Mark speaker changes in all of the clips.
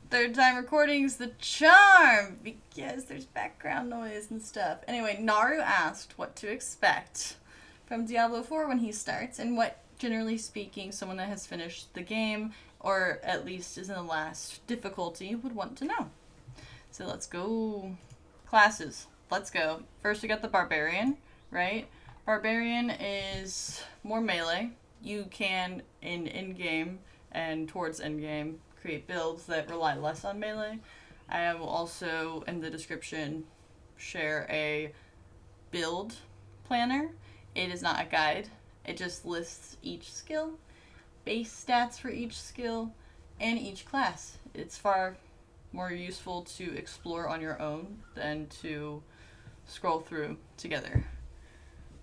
Speaker 1: Third time recording's the charm because there's background noise and stuff. Anyway, Naru asked what to expect from Diablo 4 when he starts and what, generally speaking, someone that has finished the game or at least is in the last difficulty would want to know. So let's go. Classes. Let's go. First, we got the Barbarian, right? Barbarian is more melee. You can, in in-game and towards end-game, create builds that rely less on melee. I will also, in the description, share a build planner. It is not a guide. It just lists each skill, base stats for each skill, and each class. It's far more useful to explore on your own than to scroll through together.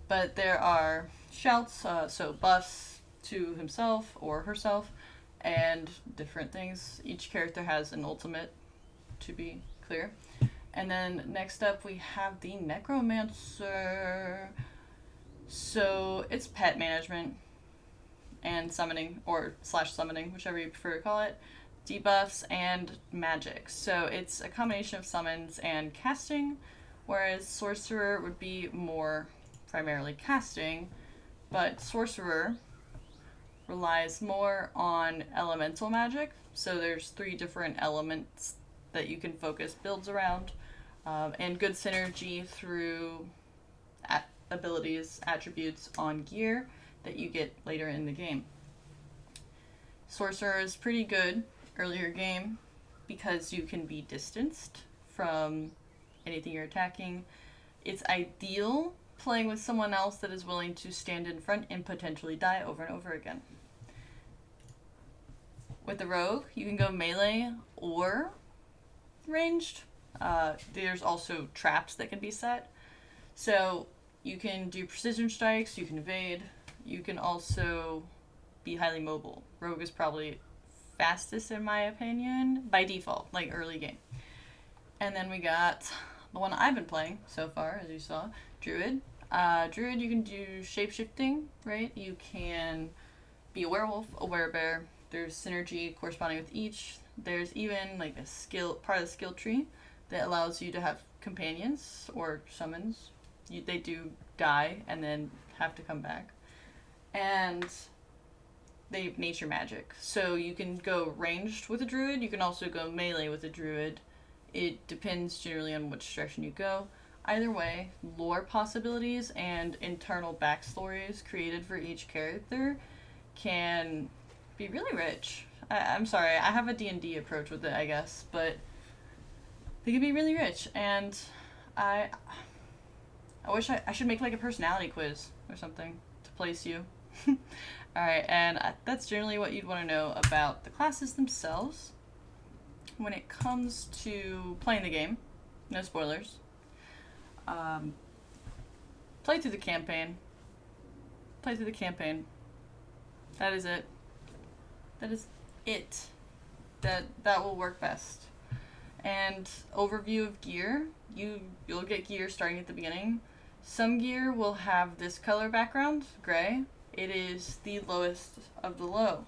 Speaker 1: But there are shouts, so buffs to himself or herself, and different things. Each character has an ultimate, to be clear. And then next up we have the Necromancer. So it's pet management and summoning, or slash summoning, whichever you prefer to call it, debuffs, and magic. So it's a combination of summons and casting, whereas Sorcerer would be more primarily casting, but Sorcerer relies more on elemental magic. So there's 3 different elements that you can focus builds around, and good synergy through abilities, attributes on gear that you get later in the game. Sorcerer is pretty good earlier game because you can be distanced from anything you're attacking. It's ideal playing with someone else that is willing to stand in front and potentially die over and over again. With the rogue, you can go melee or ranged. There's also traps that can be set. So you can do precision strikes, you can evade, you can also be highly mobile. Rogue is probably fastest in my opinion, by default, like early game. And then we got the one I've been playing so far, as you saw, Druid. Druid, you can do shapeshifting, right? You can be a werewolf, a werebear. There's synergy corresponding with each. There's even like a skill, part of the skill tree that allows you to have companions or summons. They do die and then have to come back. And they have nature magic. So you can go ranged with a druid. You can also go melee with a druid. It depends generally on which direction you go. Either way, lore possibilities and internal backstories created for each character can be really rich. I'm sorry, I have a D&D approach with it, I guess, but they can be really rich. And I wish I should make like a personality quiz or something to place you. Alright, and that's generally what you'd want to know about the classes themselves. When it comes to playing the game, no spoilers. Play through the campaign. Play through the campaign. That is it. That is it. That will work best. And overview of gear. You'll get gear starting at the beginning. Some gear will have this color background, gray. It is the lowest of the low.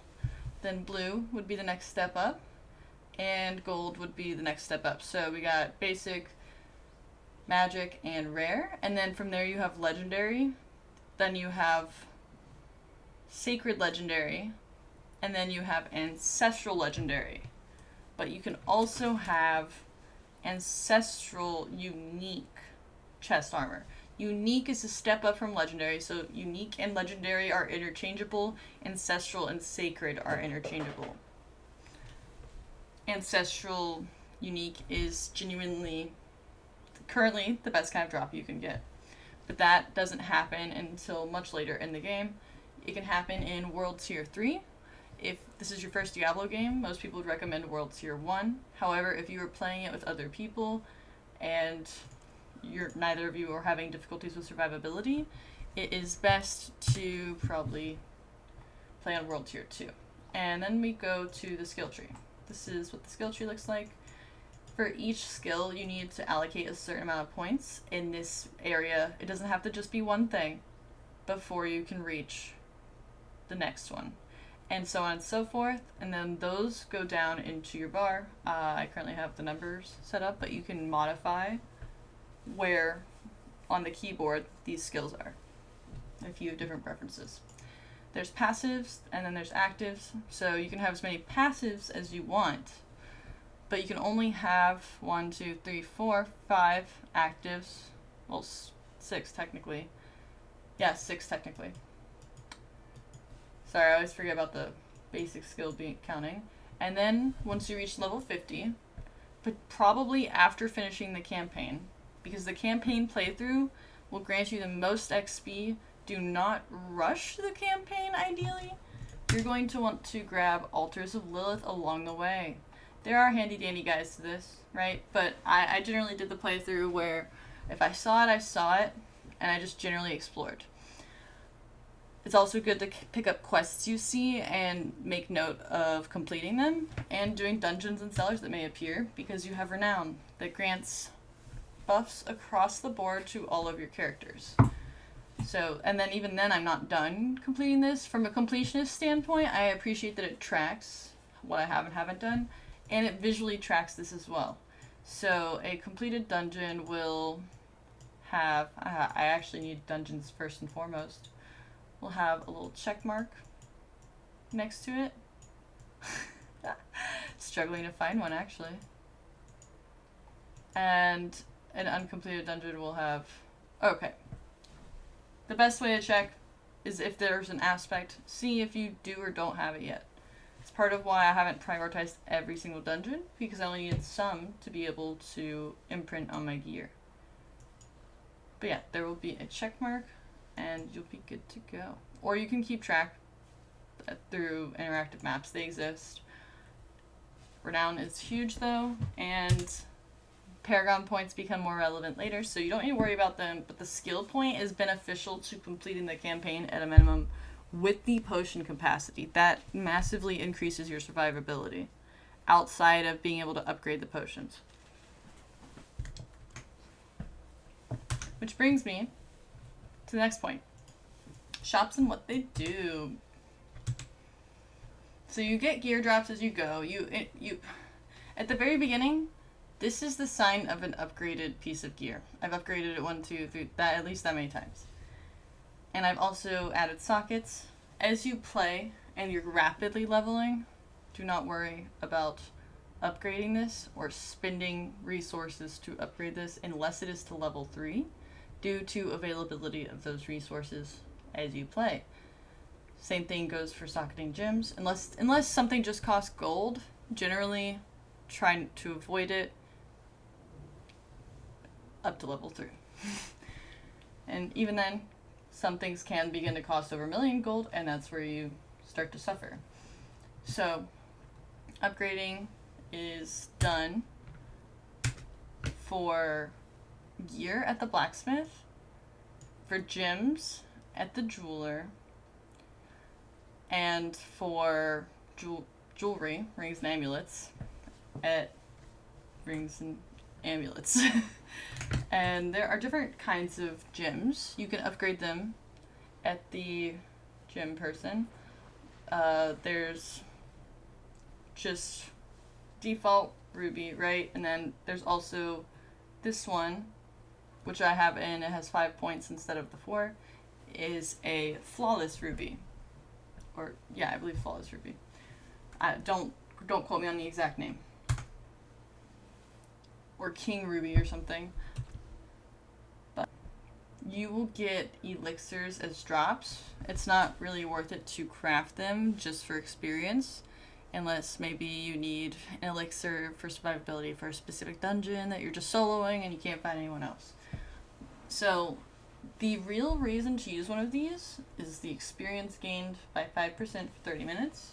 Speaker 1: Then blue would be the next step up, and gold would be the next step up. So we got basic, magic, and rare, and then from there you have legendary, then you have sacred legendary, and then you have ancestral legendary. But you can also have ancestral unique chest armor. Unique is a step up from legendary, so unique and legendary are interchangeable. Ancestral and sacred are interchangeable. Ancestral unique is genuinely currently the best kind of drop you can get. But that doesn't happen until much later in the game. It can happen in World Tier 3. If this is your first Diablo game, most people would recommend World Tier 1. However, if you are playing it with other people and neither of you are having difficulties with survivability, it is best to probably play on World Tier 2. And then we go to the skill tree. This is what the skill tree looks like. For each skill, you need to allocate a certain amount of points in this area. It doesn't have to just be one thing before you can reach the next one. and so on and so forth. And then those go down into your bar. I currently have the numbers set up, but you can modify where on the keyboard these skills are. A few different preferences. There's passives and then there's actives. So you can have as many passives as you want, but you can only have 1, 2, 3, 4, 5 actives. Well, 6 technically. Yeah, 6 technically. Sorry, I always forget about the basic skill counting. And then once you reach level 50, but probably after finishing the campaign, because the campaign playthrough will grant you the most XP. Do not rush the campaign, ideally. You're going to want to grab Altars of Lilith along the way. There are handy dandy guides to this, right? But I generally did the playthrough where if I saw it, I saw it, and I just generally explored. It's also good to pick up quests you see and make note of completing them and doing dungeons and cellars that may appear, because you have Renown that grants buffs across the board to all of your characters. So, and then even then I'm not done completing this. From a completionist standpoint, I appreciate that it tracks what I have and haven't done, and it visually tracks this as well. So a completed dungeon will have, I actually need dungeons first and foremost, will have a little check mark next to it. Struggling to find one, actually. And an uncompleted dungeon will have, okay. The best way to check is if there's an aspect, see if you do or don't have it yet. It's part of why I haven't prioritized every single dungeon, because I only needed some to be able to imprint on my gear. But yeah, there will be a check mark and you'll be good to go. Or you can keep track through interactive maps. They exist. Renown is huge though, and Paragon points become more relevant later, so you don't need to worry about them, but the skill point is beneficial to completing the campaign at a minimum with the potion capacity. That massively increases your survivability outside of being able to upgrade the potions. Which brings me to the next point. Shops and what they do. So you get gear drops as you go. You at the very beginning, this is the sign of an upgraded piece of gear. I've upgraded it 1, 2, 3, at least that many times. And I've also added sockets. As you play and you're rapidly leveling, do not worry about upgrading this or spending resources to upgrade this unless it is to level 3, due to availability of those resources as you play. Same thing goes for socketing gems. Unless something just costs gold, generally try to avoid it up to level 3. And even then, some things can begin to cost over 1 million gold, and that's where you start to suffer. So, upgrading is done for gear at the blacksmith, for gems at the jeweler, and for jewelry, rings and amulets, at rings and amulets. And there are different kinds of gems. You can upgrade them at the gem person. There's just default ruby, right? And then there's also this one, which I have in, it has 5 points instead of the 4, is a flawless ruby. Or, yeah, I believe flawless ruby. Don't quote me on the exact name. Or king ruby or something. But you will get elixirs as drops. It's not really worth it to craft them just for experience, unless maybe you need an elixir for survivability for a specific dungeon that you're just soloing and you can't find anyone else. So the real reason to use one of these is the experience gained by 5% for 30 minutes.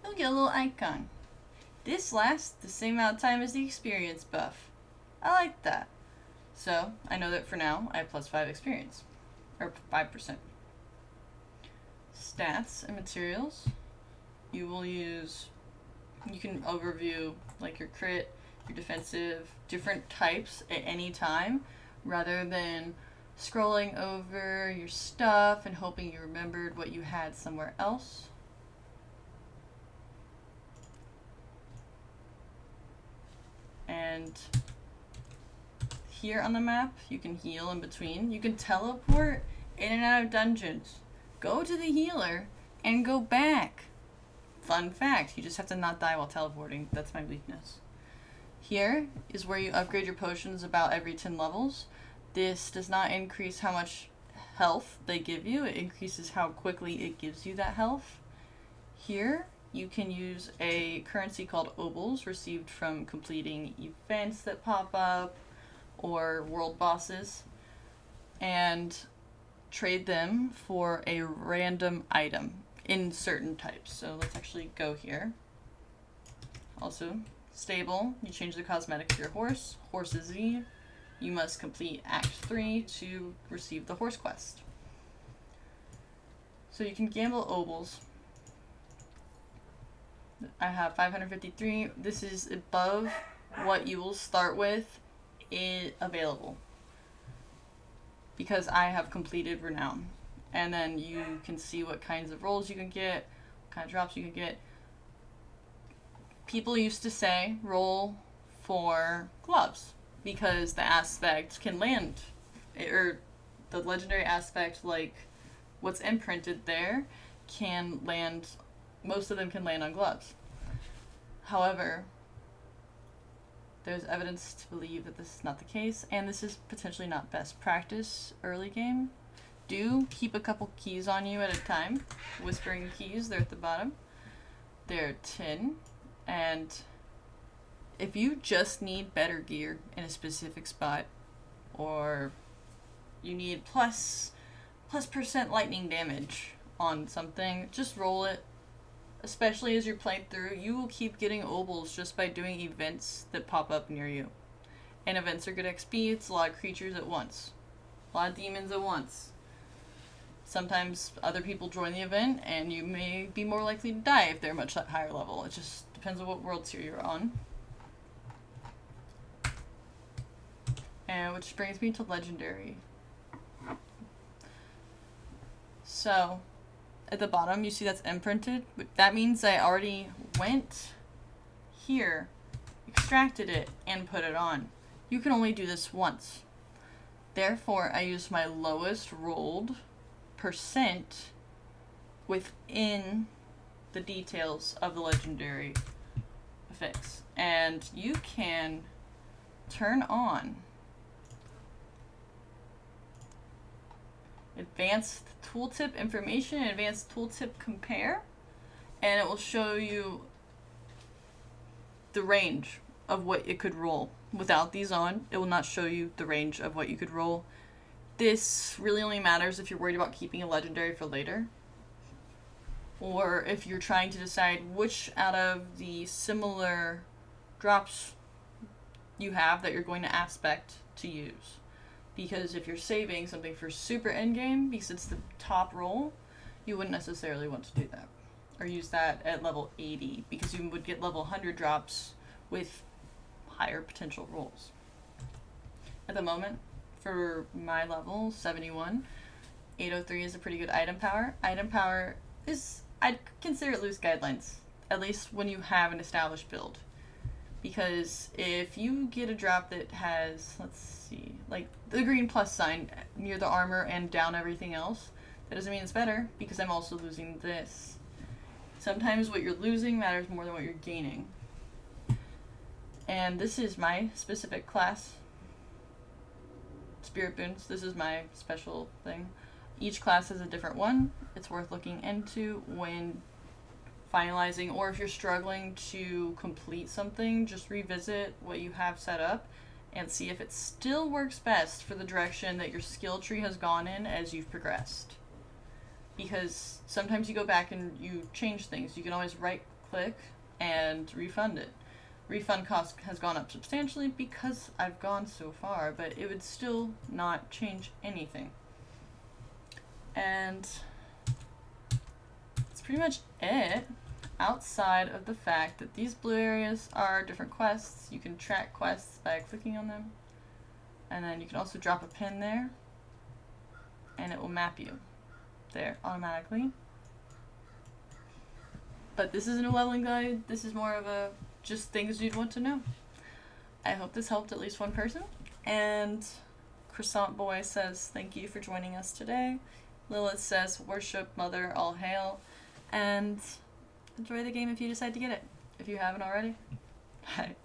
Speaker 1: You'll get a little icon. This lasts the same amount of time as the experience buff. I like that. So I know that for now I have +5 experience, or 5%. Stats and materials. You will use, you can overview like your crit, your defensive, different types at any time, rather than scrolling over your stuff and hoping you remembered what you had somewhere else. And here on the map, you can heal in between. You can teleport in and out of dungeons. Go to the healer and go back. Fun fact, you just have to not die while teleporting. That's my weakness. Here is where you upgrade your potions about every 10 levels. This does not increase how much health they give you. It increases how quickly it gives you that health. Here, you can use a currency called obols received from completing events that pop up or world bosses, and trade them for a random item in certain types. So let's actually go here. Also, stable, you change the cosmetic of your horse. Horse is Z. You must complete Act 3 to receive the horse quest. So you can gamble obols. I have 553. This is above what you will start with available, because I have completed Renown. And then you can see what kinds of rolls you can get, what kind of drops you can get. People used to say roll for gloves, because the aspect can land, or the legendary aspect, like what's imprinted there, can land, most of them can land on gloves. However, there's evidence to believe that this is not the case, and this is potentially not best practice early game. Do keep a couple keys on you at a time. Whispering keys, they're at the bottom. They're 10, and if you just need better gear in a specific spot, or you need plus % lightning damage on something, just roll it. Especially as you're playing through, you will keep getting obols just by doing events that pop up near you. And events are good XP, it's a lot of creatures at once. A lot of demons at once. Sometimes other people join the event, and you may be more likely to die if they're much higher level. It just depends on what world tier you're on. And which brings me to Legendary. So, at the bottom, you see that's imprinted. That means I already went here, extracted it, and put it on. You can only do this once. Therefore, I use my lowest rolled % within the details of the legendary affix. And you can turn on advanced tooltip information and advanced tooltip compare, and it will show you the range of what it could roll. Without these on, it will not show you the range of what you could roll. This really only matters if you're worried about keeping a legendary for later, or if you're trying to decide which out of the similar drops you have that you're going to aspect to use. Because if you're saving something for super endgame, because it's the top roll, you wouldn't necessarily want to do that. Or use that at level 80, because you would get level 100 drops with higher potential rolls. At the moment, for my level, 71, 803 is a pretty good item power. Item power is, I'd consider it loose guidelines, at least when you have an established build. Because if you get a drop that has, let's see, like the green plus sign near the armor and down everything else, that doesn't mean it's better, because I'm also losing this. Sometimes what you're losing matters more than what you're gaining. And this is my specific class. Spirit boons, this is my special thing. Each class has a different one. It's worth looking into when finalizing, or if you're struggling to complete something, just revisit what you have set up and see if it still works best for the direction that your skill tree has gone in as you've progressed. Because sometimes you go back and you change things. You can always right click and refund it. Refund cost has gone up substantially because I've gone so far, but it would still not change anything. And that's pretty much it, outside of the fact that these blue areas are different quests. You can track quests by clicking on them, and then you can also drop a pin there, and it will map you there automatically. But this isn't a leveling guide, this is more of a just things you'd want to know. I hope this helped at least one person. And Croissant Boy says, thank you for joining us today. Lilith says, worship Mother, all hail. And enjoy the game if you decide to get it, if you haven't already. Bye.